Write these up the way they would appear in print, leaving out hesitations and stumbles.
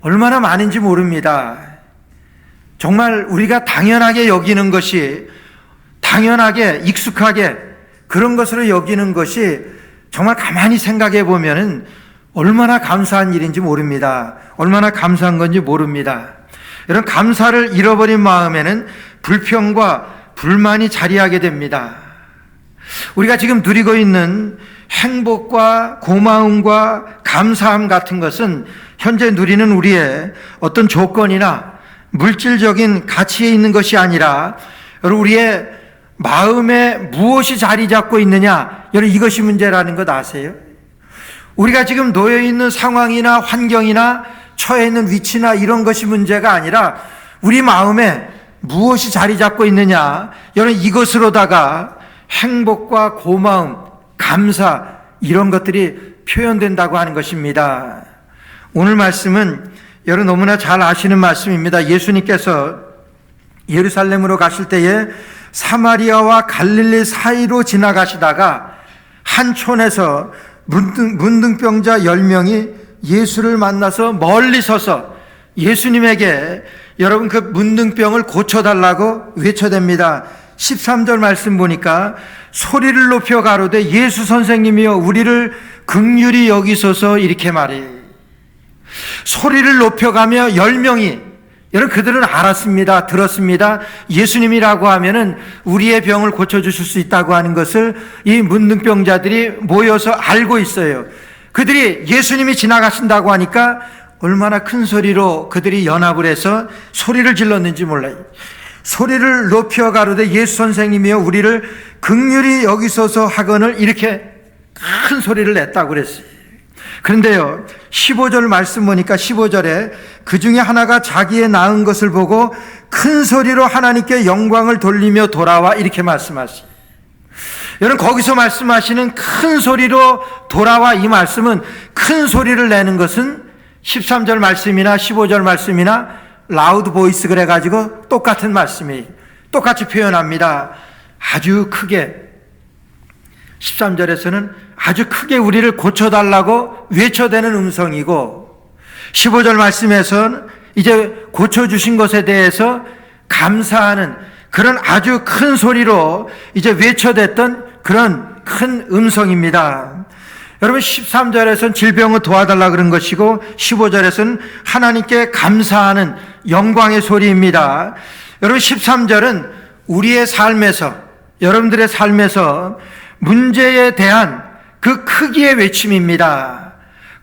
얼마나 많은지 모릅니다. 정말 우리가 당연하게 여기는 것이, 당연하게 익숙하게 그런 것으로 여기는 것이 정말 가만히 생각해 보면은 얼마나 감사한 일인지 모릅니다. 얼마나 감사한 건지 모릅니다. 이런 감사를 잃어버린 마음에는 불평과 불만이 자리하게 됩니다. 우리가 지금 누리고 있는 행복과 고마움과 감사함 같은 것은 현재 누리는 우리의 어떤 조건이나 물질적인 가치에 있는 것이 아니라 우리의 마음에 무엇이 자리 잡고 있느냐, 여러분 이것이 문제라는 것 아세요? 우리가 지금 놓여 있는 상황이나 환경이나 처해 있는 위치나 이런 것이 문제가 아니라 우리 마음에 무엇이 자리 잡고 있느냐, 여러분 이것으로다가 행복과 고마움, 감사 이런 것들이 표현된다고 하는 것입니다. 오늘 말씀은 여러분 너무나 잘 아시는 말씀입니다. 예수님께서 예루살렘으로 가실 때에 사마리아와 갈릴리 사이로 지나가시다가 한 촌에서 문둥병자 10명이 예수를 만나서 멀리 서서 예수님에게 여러분 그 문둥병을 고쳐달라고 외쳐댑니다. 13절 말씀 보니까 소리를 높여 가로되 예수 선생님이여 우리를 긍휼히 여기소서, 이렇게 말해요. 소리를 높여가며 10명이, 여러분 그들은 알았습니다. 들었습니다. 예수님이라고 하면은 우리의 병을 고쳐주실 수 있다고 하는 것을 이 문둥병자들이 모여서 알고 있어요. 그들이 예수님이 지나가신다고 하니까 얼마나 큰 소리로 그들이 연합을 해서 소리를 질렀는지 몰라요. 소리를 높여 가로되 예수 선생님이여 우리를 긍휼히 여기소서 하거늘, 이렇게 큰 소리를 냈다고 그랬어요. 그런데요 15절 말씀 보니까 15절에 그 중에 하나가 자기의 낳은 것을 보고 큰 소리로 하나님께 영광을 돌리며 돌아와, 이렇게 말씀하시죠. 여러분 거기서 말씀하시는 큰 소리로 돌아와, 이 말씀은 큰 소리를 내는 것은 13절 말씀이나 15절 말씀이나 라우드 보이스 그래가지고 똑같은 말씀이 똑같이 표현합니다. 아주 크게, 13절에서는 아주 크게 우리를 고쳐달라고 외쳐대는 음성이고 15절 말씀에서는 이제 고쳐주신 것에 대해서 감사하는 그런 아주 큰 소리로 이제 외쳐댔던 그런 큰 음성입니다. 여러분 13절에서는 질병을 도와달라 그런 것이고 15절에서는 하나님께 감사하는 영광의 소리입니다. 여러분 13절은 우리의 삶에서, 여러분들의 삶에서 문제에 대한 그 크기의 외침입니다.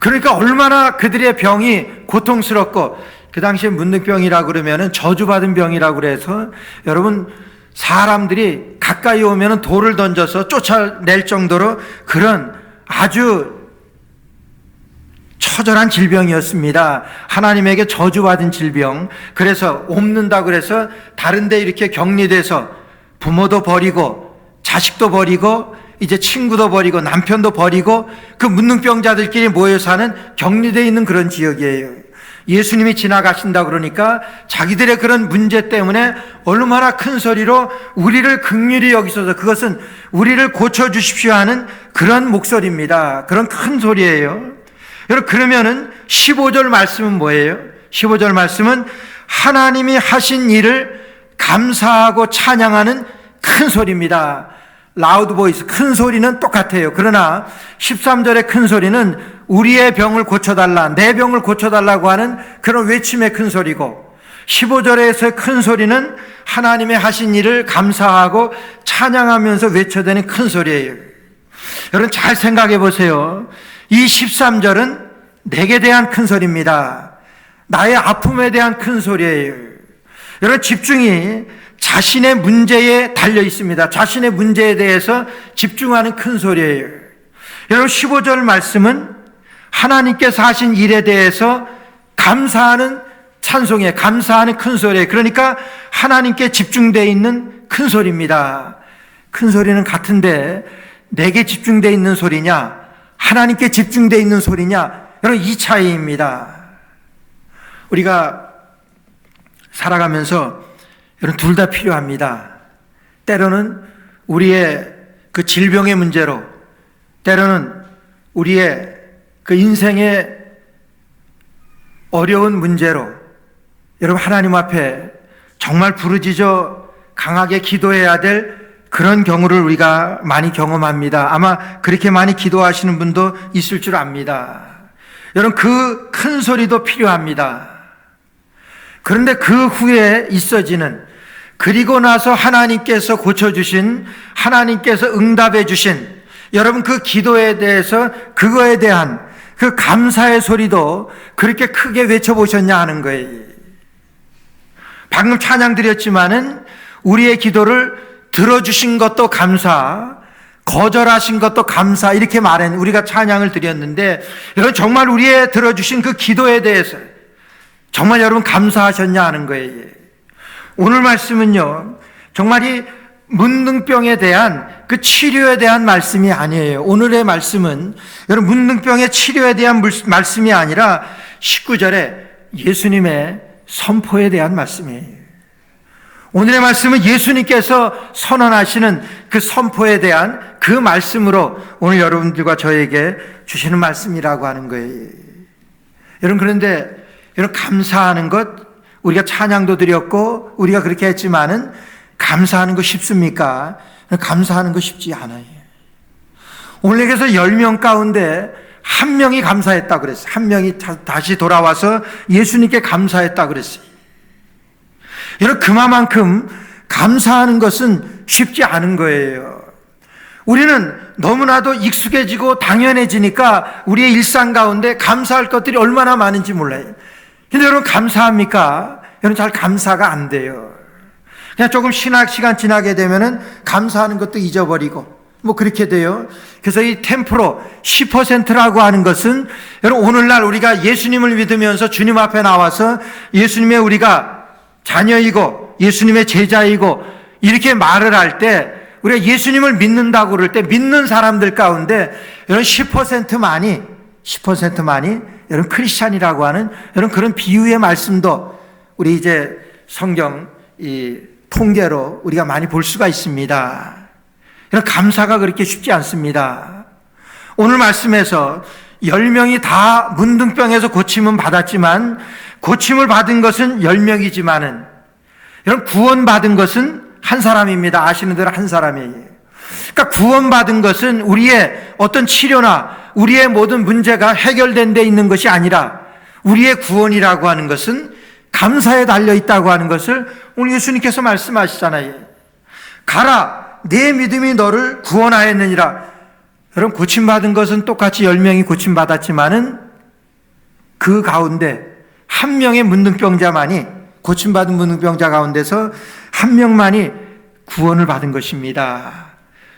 그러니까 얼마나 그들의 병이 고통스럽고, 그 당시에 문둥병이라고 그러면은 저주받은 병이라고 그래서 여러분 사람들이 가까이 오면은 돌을 던져서 쫓아낼 정도로 그런 아주 처절한 질병이었습니다. 하나님에게 저주받은 질병. 그래서 옮는다고 그래서 다른 데 이렇게 격리돼서 부모도 버리고 자식도 버리고 이제 친구도 버리고 남편도 버리고 그 문둥병자들끼리 모여 사는 격리되어 있는 그런 지역이에요. 예수님이 지나가신다 그러니까 자기들의 그런 문제 때문에 얼마나 큰 소리로 우리를 긍휼히 여기소서, 그것은 우리를 고쳐주십시오 하는 그런 목소리입니다. 그런 큰 소리예요. 여러분 그러면은 15절 말씀은 뭐예요? 15절 말씀은 하나님이 하신 일을 감사하고 찬양하는 큰 소리입니다. 라우드 보이스, 큰 소리는 똑같아요. 그러나 13절의 큰 소리는 우리의 병을 고쳐달라, 내 병을 고쳐달라고 하는 그런 외침의 큰 소리고, 15절에서의 큰 소리는 하나님의 하신 일을 감사하고 찬양하면서 외쳐대는 큰 소리예요. 여러분 잘 생각해 보세요. 이 13절은 내게 대한 큰 소리입니다. 나의 아픔에 대한 큰 소리예요. 여러분 집중이 자신의 문제에 달려 있습니다. 자신의 문제에 대해서 집중하는 큰 소리예요. 여러분 15절 말씀은 하나님께서 하신 일에 대해서 감사하는 찬송에, 감사하는 큰 소리예요. 그러니까 하나님께 집중되어 있는 큰 소리입니다. 큰 소리는 같은데 내게 집중되어 있는 소리냐, 하나님께 집중되어 있는 소리냐, 여러분 이 차이입니다. 우리가 살아가면서 여러분 둘 다 필요합니다. 때로는 우리의 그 질병의 문제로, 때로는 우리의 그 인생의 어려운 문제로 여러분 하나님 앞에 정말 부르짖어 강하게 기도해야 될 그런 경우를 우리가 많이 경험합니다. 아마 그렇게 많이 기도하시는 분도 있을 줄 압니다. 여러분 그 큰 소리도 필요합니다. 그런데 그 후에 있어지는, 그리고 나서 하나님께서 고쳐주신, 하나님께서 응답해 주신 여러분 그 기도에 대해서, 그거에 대한 그 감사의 소리도 그렇게 크게 외쳐보셨냐 하는 거예요. 방금 찬양 드렸지만은 우리의 기도를 들어주신 것도 감사, 거절하신 것도 감사, 이렇게 우리가 찬양을 드렸는데, 여러분 정말 우리의 들어주신 그 기도에 대해서 정말 여러분 감사하셨냐 하는 거예요. 오늘 말씀은요, 정말 이 문둥병에 대한 그 치료에 대한 말씀이 아니에요. 오늘의 말씀은 여러분 문둥병의 치료에 대한 말씀이 아니라 19절에 예수님의 선포에 대한 말씀이에요. 오늘의 말씀은 예수님께서 선언하시는 그 선포에 대한 그 말씀으로 오늘 여러분들과 저에게 주시는 말씀이라고 하는 거예요. 여러분 그런데 여러분 감사하는 것, 우리가 찬양도 드렸고 우리가 그렇게 했지만은 감사하는 거 쉽습니까? 감사하는 거 쉽지 않아요. 오늘 여기서 10명 가운데 한 명이 감사했다고 그랬어요. 한 명이 다시 돌아와서 예수님께 감사했다고 그랬어요. 여러분 그만큼 감사하는 것은 쉽지 않은 거예요. 우리는 너무나도 익숙해지고 당연해지니까 우리의 일상 가운데 감사할 것들이 얼마나 많은지 몰라요. 근데 여러분 감사합니까? 여러분 잘 감사가 안 돼요. 그냥 조금 신학 시간 지나게 되면은 감사하는 것도 잊어버리고 뭐 그렇게 돼요. 그래서 이 10%, 10%라고 하는 것은 여러분 오늘날 우리가 예수님을 믿으면서 주님 앞에 나와서 예수님의 우리가 자녀이고 예수님의 제자이고 이렇게 말을 할 때, 우리가 예수님을 믿는다고 그럴 때 믿는 사람들 가운데 여러분 10%만이 여러분 크리스찬이라고 하는 여러분 그런 비유의 말씀도 우리 이제 성경 이 통계로 우리가 많이 볼 수가 있습니다. 여러분 감사가 그렇게 쉽지 않습니다. 오늘 말씀에서 10명이 다 문둥병에서 고침은 받았지만, 고침을 받은 것은 10명이지만은 여러분 구원받은 것은 한 사람입니다. 아시는 대로 한 사람이에요. 그러니까 구원받은 것은 우리의 어떤 치료나 우리의 모든 문제가 해결된 데 있는 것이 아니라, 우리의 구원이라고 하는 것은 감사에 달려 있다고 하는 것을 오늘 예수님께서 말씀하시잖아요. 가라, 내 믿음이 너를 구원하였느니라. 여러분 고침받은 것은 똑같이 10명이 고침받았지만은 그 가운데 한 명의 문둥병자만이, 고침받은 문둥병자 가운데서 한 명만이 구원을 받은 것입니다.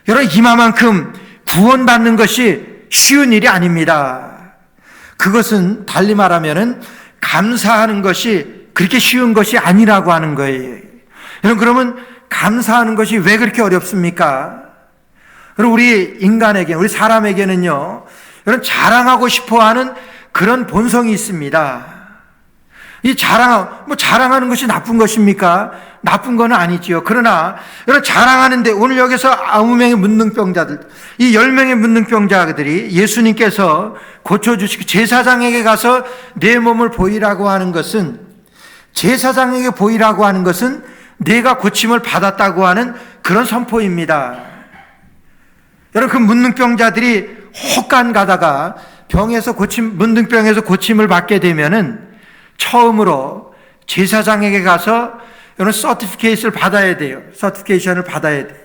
여러분 이만큼 구원받는 것이 쉬운 일이 아닙니다. 그것은 달리 말하면은 감사하는 것이 그렇게 쉬운 것이 아니라고 하는 거예요. 여러분 그러면 감사하는 것이 왜 그렇게 어렵습니까? 여러분 우리 인간에게, 우리 사람에게는요, 여러분 자랑하고 싶어하는 그런 본성이 있습니다. 이 자랑하는 것이 나쁜 것입니까? 나쁜 건 아니지요. 그러나 여러분 자랑하는데, 오늘 여기서 9명의 문둥병자들, 이 10명의 문둥병자들이 예수님께서 고쳐주시고 제사장에게 가서 내 몸을 보이라고 하는 것은, 제사장에게 보이라고 하는 것은 내가 고침을 받았다고 하는 그런 선포입니다. 여러분 그 문둥병자들이 혹간 가다가 문둥병에서 고침을 받게 되면은 처음으로 제사장에게 가서 여러분 서티피케이션을 받아야 돼요. 서티피케이션을 받아야 돼요.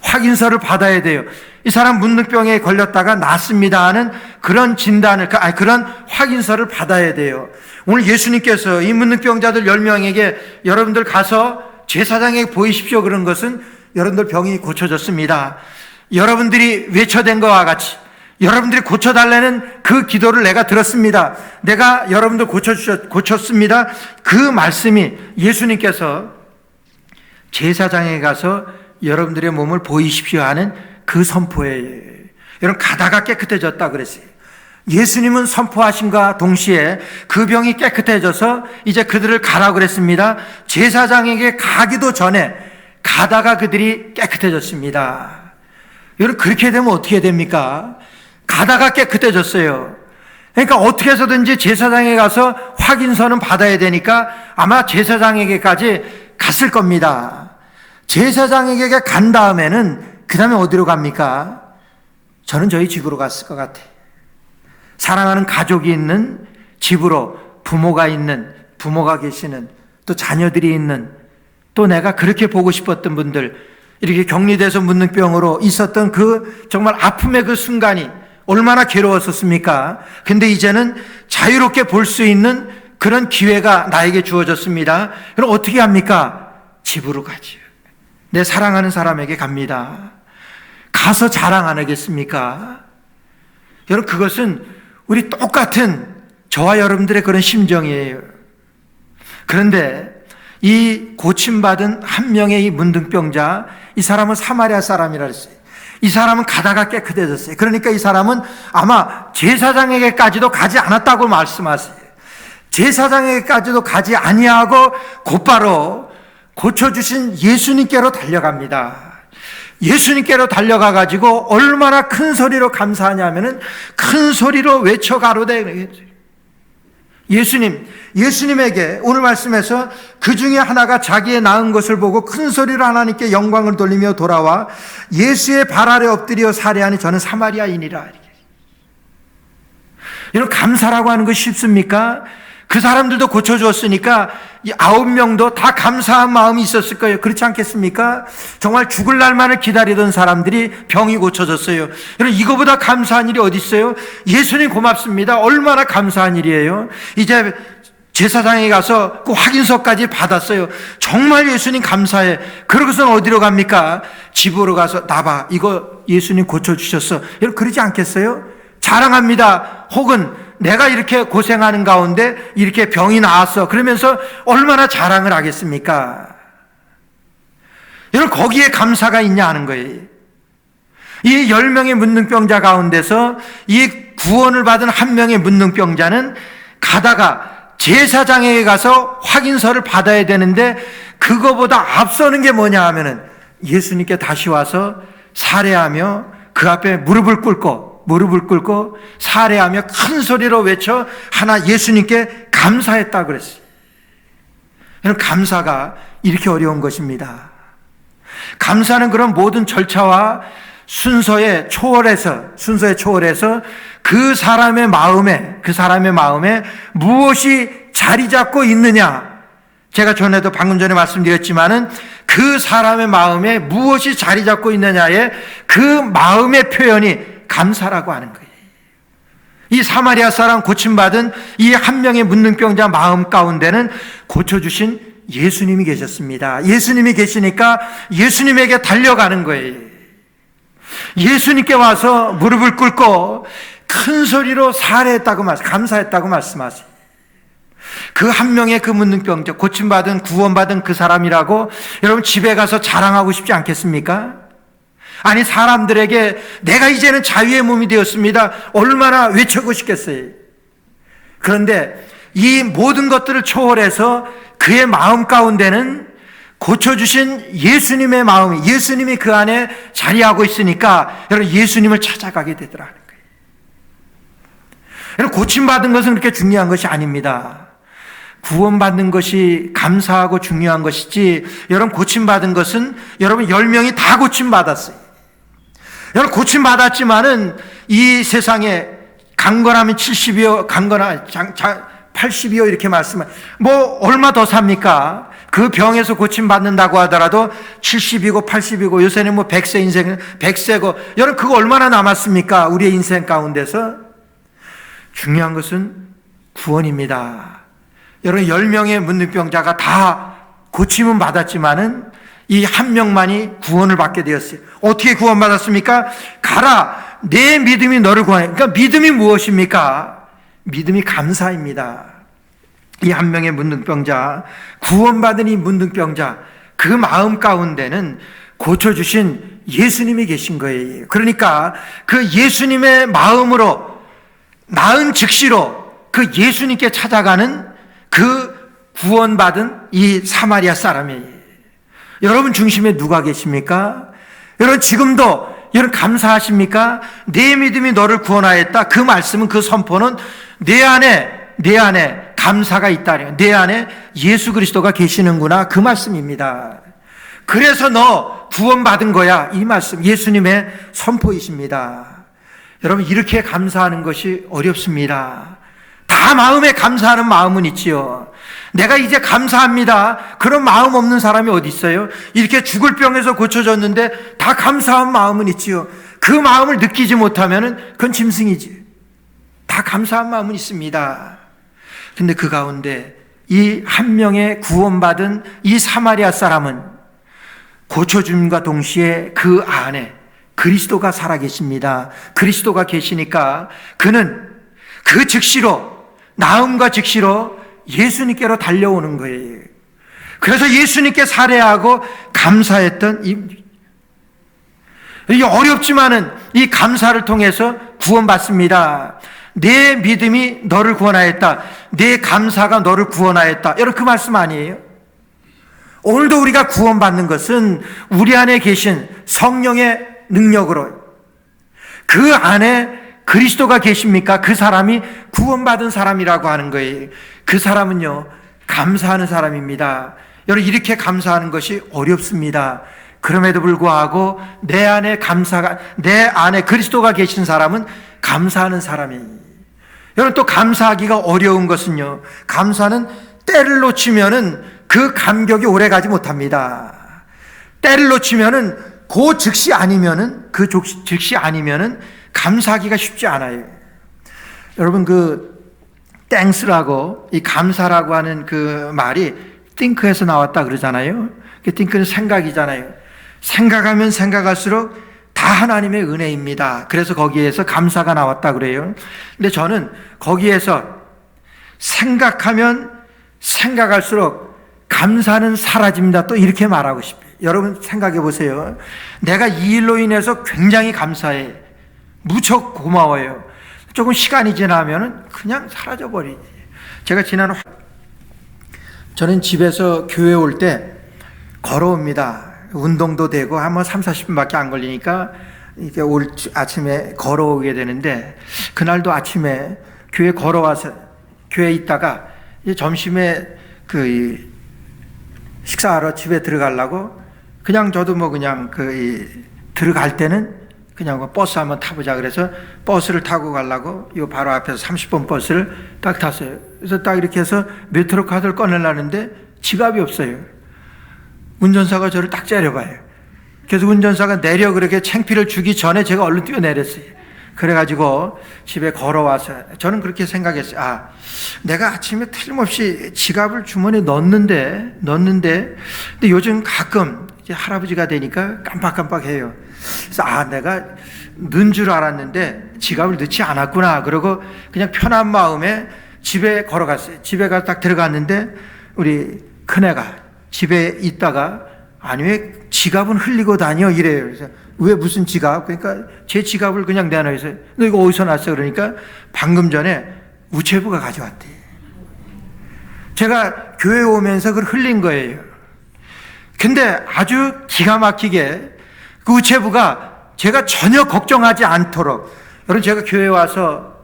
확인서를 받아야 돼요. 이 사람 문둥병에 걸렸다가 낫습니다 하는 그런 진단을, 그런 확인서를 받아야 돼요. 오늘 예수님께서 이 문둥병자들 10명에게 여러분들 가서 제사장에게 보이십시오 그런 것은 여러분들 병이 고쳐졌습니다, 여러분들이 외쳐댄 것과 같이 여러분들이 고쳐달라는 그 기도를 내가 들었습니다, 내가 여러분들 고쳤습니다, 그 말씀이 예수님께서 제사장에 가서 여러분들의 몸을 보이십시오 하는 그 선포예요. 여러분 가다가 깨끗해졌다 그랬어요. 예수님은 선포하심과 동시에 그 병이 깨끗해져서 이제 그들을 가라고 그랬습니다. 제사장에게 가기도 전에 가다가 그들이 깨끗해졌습니다. 여러분 그렇게 되면 어떻게 됩니까? 가다가 깨끗해졌어요. 그러니까 어떻게 해서든지 제사장에 가서 확인서는 받아야 되니까 아마 제사장에게까지 갔을 겁니다. 제사장에게 간 다음에는 그 다음에 어디로 갑니까? 저는 저희 집으로 갔을 것 같아요. 사랑하는 가족이 있는 집으로, 부모가 있는, 부모가 계시는, 또 자녀들이 있는, 또 내가 그렇게 보고 싶었던 분들, 이렇게 격리돼서 문둥병으로 있었던 그 정말 아픔의 그 순간이 얼마나 괴로웠었습니까? 근데 이제는 자유롭게 볼 수 있는 그런 기회가 나에게 주어졌습니다. 그럼 어떻게 합니까? 집으로 가지요. 내 사랑하는 사람에게 갑니다. 가서 자랑 안 하겠습니까? 여러분, 그것은 우리 똑같은 저와 여러분들의 그런 심정이에요. 그런데 이 고침받은 한 명의 이 문둥병자, 이 사람은 사마리아 사람이라 했어요. 이 사람은 가다가 깨끗해졌어요. 그러니까 이 사람은 아마 제사장에게까지도 가지 않았다고 말씀하세요. 제사장에게까지도 가지 아니하고 곧바로 고쳐주신 예수님께로 달려갑니다. 예수님께로 달려가 가지고 얼마나 큰 소리로 감사하냐면은 큰 소리로 외쳐 가로되, 예수님에게 오늘 말씀에서 그 중에 하나가 자기의 낳은 것을 보고 큰 소리로 하나님께 영광을 돌리며 돌아와 예수의 발 아래 엎드려 살해하니 저는 사마리아인이라. 이런 감사라고 하는 것이 쉽습니까? 그 사람들도 고쳐주었으니까 이 9명도 다 감사한 마음이 있었을 거예요. 그렇지 않겠습니까? 정말 죽을 날만을 기다리던 사람들이 병이 고쳐졌어요. 여러분, 이거보다 감사한 일이 어디 있어요? 예수님 고맙습니다. 얼마나 감사한 일이에요. 이제 제사장에 가서 그 확인서까지 받았어요. 정말 예수님 감사해. 그러고서는 어디로 갑니까? 집으로 가서 나봐, 이거 예수님 고쳐주셨어. 여러분, 그러지 않겠어요? 자랑합니다. 혹은 내가 이렇게 고생하는 가운데 이렇게 병이 나았어. 그러면서 얼마나 자랑을 하겠습니까? 여러분, 거기에 감사가 있냐 하는 거예요. 이 10명의 문둥병자 가운데서 이 구원을 받은 한 명의 문둥병자는 가다가 제사장에게 가서 확인서를 받아야 되는데 그거보다 앞서는 게 뭐냐 하면은 예수님께 다시 와서 살해하며 그 앞에 무릎을 꿇고 살해하며 큰 소리로 외쳐 하나 예수님께 감사했다고 그랬어요. 감사가 이렇게 어려운 것입니다. 감사는 그런 모든 절차와 순서에 초월해서 그 사람의 마음에 무엇이 자리 잡고 있느냐. 제가 전에도 방금 전에 말씀드렸지만은 그 사람의 마음에 무엇이 자리 잡고 있느냐에 그 마음의 표현이 감사라고 하는 거예요. 이 사마리아 사람 고침받은 이 한 명의 문둥병자 마음 가운데는 고쳐주신 예수님이 계셨습니다. 예수님이 계시니까 예수님에게 달려가는 거예요. 예수님께 와서 무릎을 꿇고 큰 소리로 감사했다고 말씀하세요. 그 한 명의 그 문둥병자, 고침받은 구원받은 그 사람이라고 여러분 집에 가서 자랑하고 싶지 않겠습니까? 아니, 사람들에게 내가 이제는 자유의 몸이 되었습니다, 얼마나 외치고 싶겠어요. 그런데 이 모든 것들을 초월해서 그의 마음 가운데는 고쳐주신 예수님의 마음이, 예수님이 그 안에 자리하고 있으니까 여러분 예수님을 찾아가게 되더라는 거예요. 여러분, 고침받은 것은 그렇게 중요한 것이 아닙니다. 구원받는 것이 감사하고 중요한 것이지, 여러분 고침받은 것은 여러분 10명이 다 고침받았어요. 여러분 고침받았지만은 이 세상에 강건하면 70이요, 80이요 이렇게 말씀을, 뭐 얼마 더 삽니까? 그 병에서 고침받는다고 하더라도 70이고 80이고 요새는 뭐 100세 인생은 100세고, 여러분 그거 얼마나 남았습니까? 우리의 인생 가운데서. 중요한 것은 구원입니다. 여러분 10명의 문둥병자가 다 고침은 받았지만은 이 한 명만이 구원을 받게 되었어요. 어떻게 구원받았습니까? 가라, 내 믿음이 너를 구원해. 그러니까 믿음이 무엇입니까? 믿음이 감사입니다. 이 한 명의 문둥병자, 구원받은 이 문둥병자, 그 마음 가운데는 고쳐주신 예수님이 계신 거예요. 그러니까 그 예수님의 마음으로 나은 즉시로 그 예수님께 찾아가는 그 구원받은 이 사마리아 사람이에요. 여러분 중심에 누가 계십니까? 여러분 지금도 여러분 감사하십니까? 내 믿음이 너를 구원하였다. 그 말씀은, 그 선포는 내 안에 감사가 있다니, 내 안에 예수 그리스도가 계시는구나, 그 말씀입니다. 그래서 너 구원받은 거야, 이 말씀, 예수님의 선포이십니다. 여러분, 이렇게 감사하는 것이 어렵습니다. 다 마음에 감사하는 마음은 있지요. 내가 이제 감사합니다, 그런 마음 없는 사람이 어디 있어요? 이렇게 죽을 병에서 고쳐졌는데 다 감사한 마음은 있지요. 그 마음을 느끼지 못하면 그건 짐승이지. 다 감사한 마음은 있습니다. 근데 그 가운데 이 한 명의 구원받은 이 사마리아 사람은 고쳐줌과 동시에 그 안에 그리스도가 살아계십니다. 그리스도가 계시니까 그는 그 즉시로, 나음과 즉시로 예수님께로 달려오는 거예요. 그래서 예수님께 살해하고 감사했던 이게 어렵지만은 이 감사를 통해서 구원받습니다. 내 믿음이 너를 구원하였다, 내 감사가 너를 구원하였다, 여러분, 그 말씀 아니에요? 오늘도 우리가 구원받는 것은 우리 안에 계신 성령의 능력으로, 그 안에 그리스도가 계십니까? 그 사람이 구원받은 사람이라고 하는 거예요. 그 사람은요, 감사하는 사람입니다. 여러분, 이렇게 감사하는 것이 어렵습니다. 그럼에도 불구하고 내 안에 그리스도가 계신 사람은 감사하는 사람이에요. 여러분, 또 감사하기가 어려운 것은요, 감사는 때를 놓치면은 그 감격이 오래 가지 못합니다. 때를 놓치면은 그 즉시 아니면은 감사하기가 쉽지 않아요. 여러분, 그 땡스라고, 이 감사라고 하는 그 말이 think에서 나왔다 그러잖아요. 그 think는 생각이잖아요. 생각하면 생각할수록 다 하나님의 은혜입니다. 그래서 거기에서 감사가 나왔다 그래요. 근데 저는 거기에서 생각하면 생각할수록 감사는 사라집니다, 또 이렇게 말하고 싶어요. 여러분, 생각해 보세요. 내가 이 일로 인해서 굉장히 감사해, 무척 고마워요. 조금 시간이 지나면 그냥 사라져버리지. 제가 저는 집에서 교회 올 때 걸어옵니다. 운동도 되고 한번 30-40분밖에 안 걸리니까 이렇게 아침에 걸어오게 되는데, 그날도 아침에 교회 걸어와서 교회에 있다가 이제 점심에 그 식사하러 집에 들어가려고 그냥 저도 그냥 들어갈 때는 그냥 버스 한번 타보자 그래서 버스를 타고 가려고 요 바로 앞에서 30분 버스를 딱 탔어요. 그래서 딱 이렇게 해서 메트로 카드를 꺼내려는데 지갑이 없어요. 운전사가 저를 딱 째려봐요. 그래서 운전사가 내려 그렇게 창피를 주기 전에 제가 얼른 뛰어내렸어요. 그래가지고 집에 걸어와서 저는 그렇게 생각했어요. 내가 아침에 틀림없이 지갑을 주머니에 넣는데 근데 요즘 가끔 이제 할아버지가 되니까 깜빡깜빡해요. 그래서 내가 넣은 줄 알았는데 지갑을 넣지 않았구나. 그러고 그냥 편한 마음에 집에 걸어갔어요. 집에 가서 딱 들어갔는데 우리 큰애가 집에 있다가 왜 지갑은 흘리고 다녀, 이래요. 그래서 왜 무슨 지갑? 그러니까 제 지갑을 그냥 내놔서 너 이거 어디서 났어? 그러니까 방금 전에 우체부가 가져왔대. 제가 교회 오면서 그걸 흘린 거예요. 근데 아주 기가 막히게 그 우체부가 제가 전혀 걱정하지 않도록, 여러분, 제가 교회 와서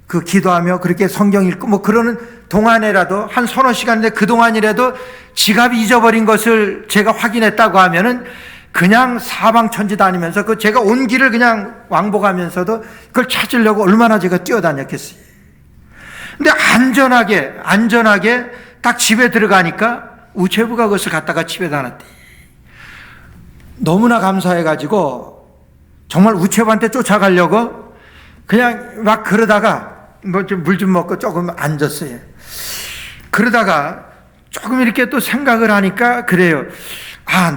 그 기도하며 그렇게 성경 읽고 그러는 동안에라도 한 서너 시간인데 그 동안이라도 지갑이 잊어버린 것을 제가 확인했다고 하면은 그냥 사방천지 다니면서 제가 온 길을 그냥 왕복하면서도 그걸 찾으려고 얼마나 제가 뛰어다녔겠어요. 근데 안전하게 딱 집에 들어가니까 우체부가 그것을 갖다가 집에다 놨대. 너무나 감사해가지고 정말 우체부한테 쫓아가려고 그냥 막 그러다가 물 좀 먹고 조금 앉았어요. 그러다가 조금 이렇게 또 생각을 하니까 그래요.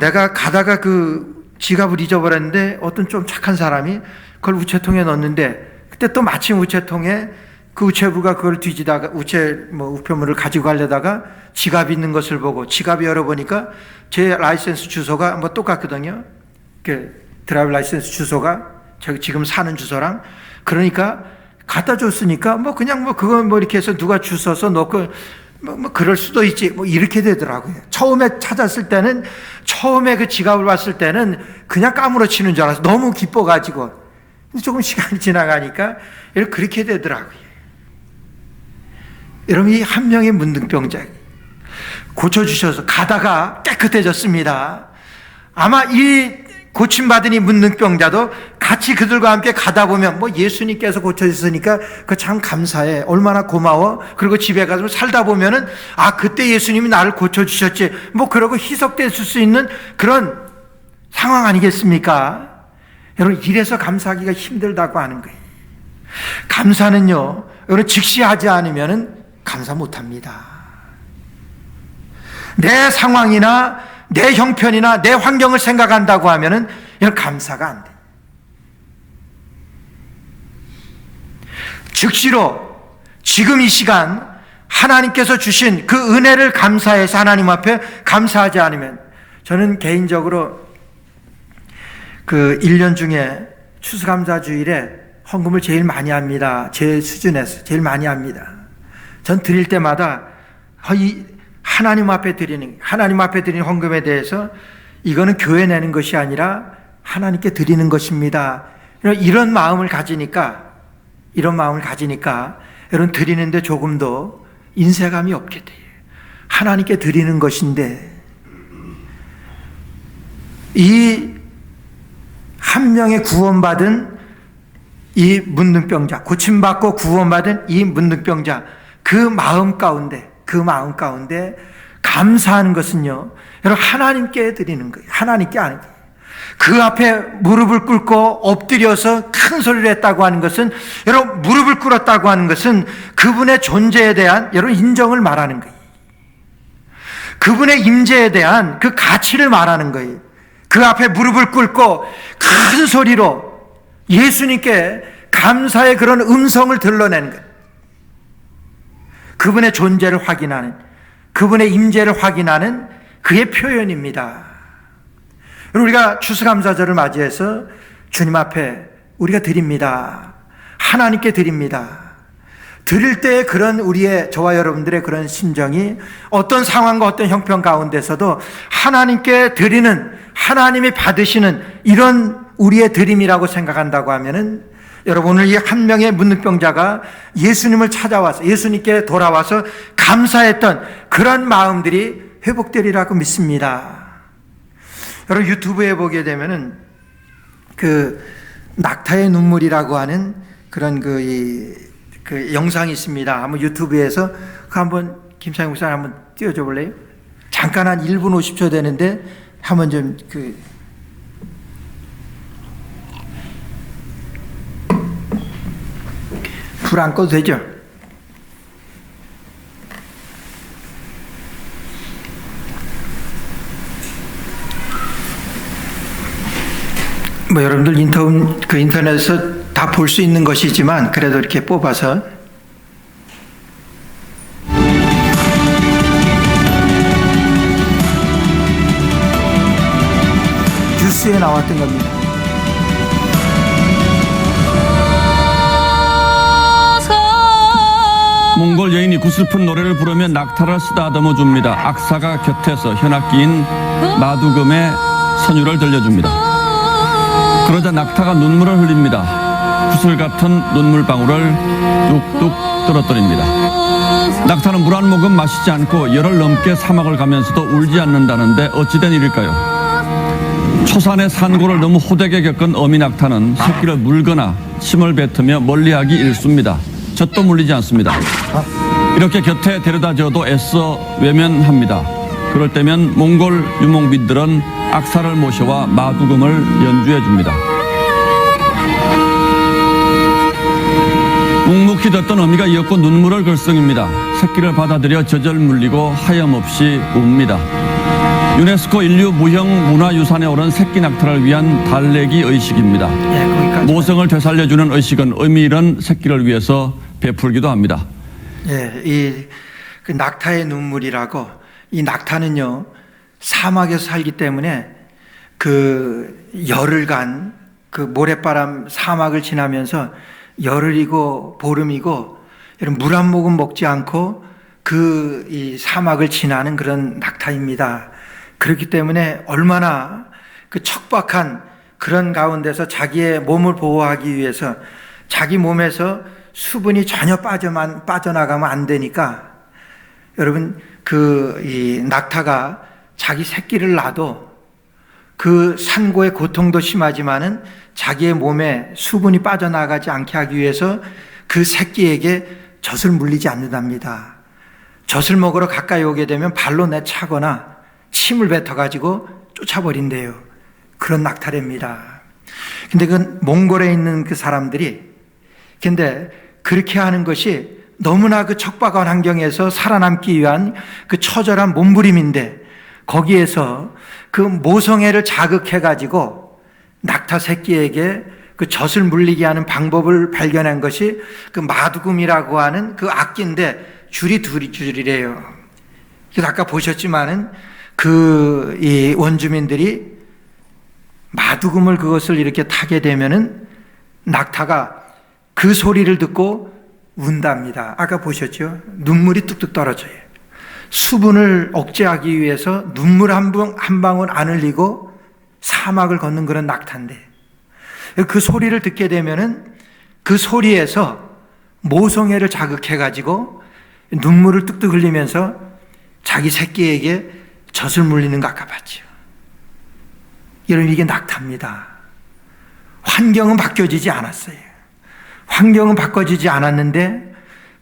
내가 가다가 그 지갑을 잊어버렸는데 어떤 좀 착한 사람이 그걸 우체통에 넣었는데, 그때 또 마침 우체통에 그 우체부가 그걸 뒤지다가 우편물을 가지고 가려다가 지갑이 있는 것을 보고 지갑이 열어보니까 제 라이센스 주소가 똑같거든요. 그 드라이브 라이센스 주소가 제가 지금 사는 주소랑. 그러니까 갖다 줬으니까 그거 이렇게 해서 누가 주워서 넣고 그럴 수도 있지 이렇게 되더라고요. 처음에 찾았을 때는, 처음에 그 지갑을 봤을 때는 그냥 까무러치는 줄 알아서 너무 기뻐가지고, 조금 시간이 지나가니까 그렇게 되더라고요. 여러분, 이 한 명의 문둥병자 고쳐주셔서 가다가 깨끗해졌습니다. 아마 이 고침받은 이 문둥병자도 같이 그들과 함께 가다 보면 예수님께서 고쳐주셨으니까 그 참 감사해, 얼마나 고마워, 그리고 집에 가서 살다 보면은 그때 예수님이 나를 고쳐주셨지 그러고 희석됐을 수 있는 그런 상황 아니겠습니까? 여러분, 이래서 감사하기가 힘들다고 하는 거예요. 감사는요, 여러분, 즉시 하지 않으면 감사 못합니다. 내 상황이나 내 형편이나 내 환경을 생각한다고 하면은 이런 감사가 안 돼. 즉시로 지금 이 시간 하나님께서 주신 그 은혜를 감사해서 하나님 앞에 감사하지 않으면, 저는 개인적으로 그 1년 중에 추수감사주일에 헌금을 제일 많이 합니다. 제 수준에서 제일 많이 합니다. 전 드릴 때마다 하나님 앞에 드리는 헌금에 대해서 이거는 교회 내는 것이 아니라 하나님께 드리는 것입니다. 이런 마음을 가지니까 여러분, 드리는데 조금 더 인색함이 없게 돼요. 하나님께 드리는 것인데, 이 한 명의 구원받은 이 문둥병자, 고침받고 구원받은 이 문둥병자, 그 마음 가운데 감사하는 것은요, 여러분, 하나님께 드리는 거예요. 하나님께 하는 거예요. 그 앞에 무릎을 꿇고 엎드려서 큰 소리를 했다고 하는 것은, 여러분, 무릎을 꿇었다고 하는 것은 그분의 존재에 대한 여러분 인정을 말하는 거예요. 그분의 임재에 대한 그 가치를 말하는 거예요. 그 앞에 무릎을 꿇고 큰 소리로 예수님께 감사의 그런 음성을 드러내는 거예요. 그분의 존재를 확인하는, 그분의 임재를 확인하는 그의 표현입니다. 우리가 추수감사절을 맞이해서 주님 앞에 우리가 드립니다. 하나님께 드립니다. 드릴 때 그런 저와 여러분들의 그런 심정이 어떤 상황과 어떤 형편 가운데서도 하나님께 드리는, 하나님이 받으시는 이런 우리의 드림이라고 생각한다고 하면은, 여러분, 오늘 이 한 명의 문둥병자가 예수님을 찾아와서 예수님께 돌아와서 감사했던 그런 마음들이 회복되리라고 믿습니다. 여러분, 유튜브에 보게 되면은 그 낙타의 눈물이라고 하는 그런 그 영상이 있습니다. 한번 유튜브에서 한번 김상희 목사님 한번 띄워줘 볼래요? 잠깐 한 1분 50초 되는데 한번 좀 불 안 꺼도 되죠? 여러분들 인터넷에서 다 볼 수 있는 것이지만 그래도 이렇게 뽑아서 뉴스에 나왔던 겁니다. 몽골 여인이 구슬픈 노래를 부르며 낙타를 쓰다듬어 줍니다. 악사가 곁에서 현악기인 마두금의 선율을 들려줍니다. 그러자 낙타가 눈물을 흘립니다. 구슬 같은 눈물방울을 뚝뚝 떨어뜨립니다. 낙타는 물 한 모금 마시지 않고 열흘 넘게 사막을 가면서도 울지 않는다는데 어찌된 일일까요? 초산의 산고를 너무 호되게 겪은 어미 낙타는 새끼를 물거나 침을 뱉으며 멀리하기 일쑤입니다. 젖도 물리지 않습니다. 이렇게 곁에 데려다 줘도 애써 외면합니다. 그럴 때면 몽골 유목민들은 악사를 모셔와 마두금을 연주해 줍니다. 묵묵히 듣던 어미가 이었고 눈물을 글썽입니다. 새끼를 받아들여 젖을 물리고 하염없이 웁니다. 유네스코 인류 무형 문화유산에 오른 새끼 낙타를 위한 달래기 의식입니다. 모성을 되살려주는 의식은 의미 있는 새끼를 위해서 베풀기도 합니다. 그 낙타의 눈물이라고, 이 낙타는요 사막에서 살기 때문에 그 열흘간 그 모래바람 사막을 지나면서 열흘이고 보름이고 물 한 모금 먹지 않고 이 사막을 지나는 그런 낙타입니다. 그렇기 때문에 얼마나 그 척박한 그런 가운데서 자기의 몸을 보호하기 위해서 자기 몸에서 수분이 전혀 빠져나가면 안 되니까 여러분 이 낙타가 자기 새끼를 낳아도 그 산고의 고통도 심하지만은 자기의 몸에 수분이 빠져나가지 않게 하기 위해서 그 새끼에게 젖을 물리지 않는답니다. 젖을 먹으러 가까이 오게 되면 발로 내차거나 침을 뱉어가지고 쫓아버린대요. 그런 낙타랍니다. 근데 그 몽골에 있는 그 사람들이 근데 그렇게 하는 것이 너무나 그 척박한 환경에서 살아남기 위한 그 처절한 몸부림인데 거기에서 그 모성애를 자극해가지고 낙타 새끼에게 그 젖을 물리게 하는 방법을 발견한 것이 그 마두금이라고 하는 그 악기인데 줄이 줄이래요. 그래서 아까 보셨지만은 이 원주민들이 마두금을 그것을 이렇게 타게 되면은 낙타가 그 소리를 듣고 운답니다. 아까 보셨죠? 눈물이 뚝뚝 떨어져요. 수분을 억제하기 위해서 눈물 한 방울 안 흘리고 사막을 걷는 그런 낙타인데 그 소리를 듣게 되면은 그 소리에서 모성애를 자극해가지고 눈물을 뚝뚝 흘리면서 자기 새끼에게 젖을 물리는 것 같았죠. 여러분 이게 낙타입니다. 환경은 바뀌어지지 않았어요. 환경은 바꿔지지 않았는데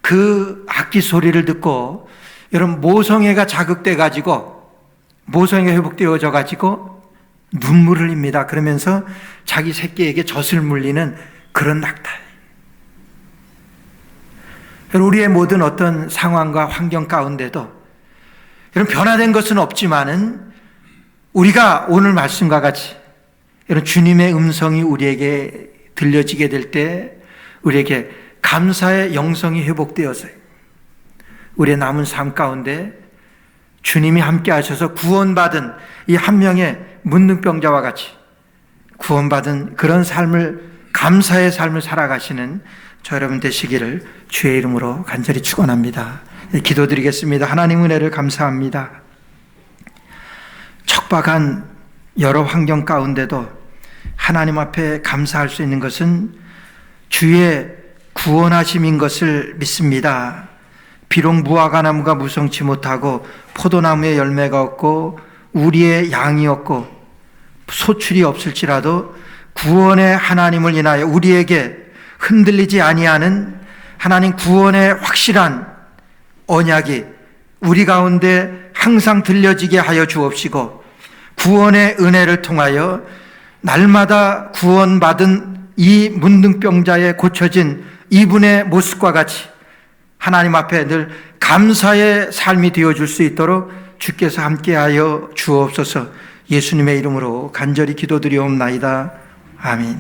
그 악기 소리를 듣고 여러분 모성애가 자극돼 가지고 모성애가 회복되어져 가지고 눈물을 흘립니다. 그러면서 자기 새끼에게 젖을 물리는 그런 낙타예요. 우리의 모든 어떤 상황과 환경 가운데도 이런 변화된 것은 없지만은 우리가 오늘 말씀과 같이 이런 주님의 음성이 우리에게 들려지게 될 때 우리에게 감사의 영성이 회복되어서 우리의 남은 삶 가운데 주님이 함께 하셔서 구원받은 이 한 명의 문둥병자와 같이 구원받은 그런 삶을 감사의 삶을 살아가시는 저 여러분 되시기를 주의 이름으로 간절히 축원합니다. 기도드리겠습니다. 하나님 은혜를 감사합니다. 척박한 여러 환경 가운데도 하나님 앞에 감사할 수 있는 것은 주의 구원하심인 것을 믿습니다. 비록 무화과나무가 무성치 못하고 포도나무에 열매가 없고 우리의 양이 없고 소출이 없을지라도 구원의 하나님을 인하여 우리에게 흔들리지 아니하는 하나님 구원의 확실한 언약이 우리 가운데 항상 들려지게 하여 주옵시고 구원의 은혜를 통하여 날마다 구원받은 이 문둥병자의 고쳐진 이분의 모습과 같이 하나님 앞에 늘 감사의 삶이 되어줄 수 있도록 주께서 함께하여 주옵소서. 예수님의 이름으로 간절히 기도드리옵나이다. 아멘.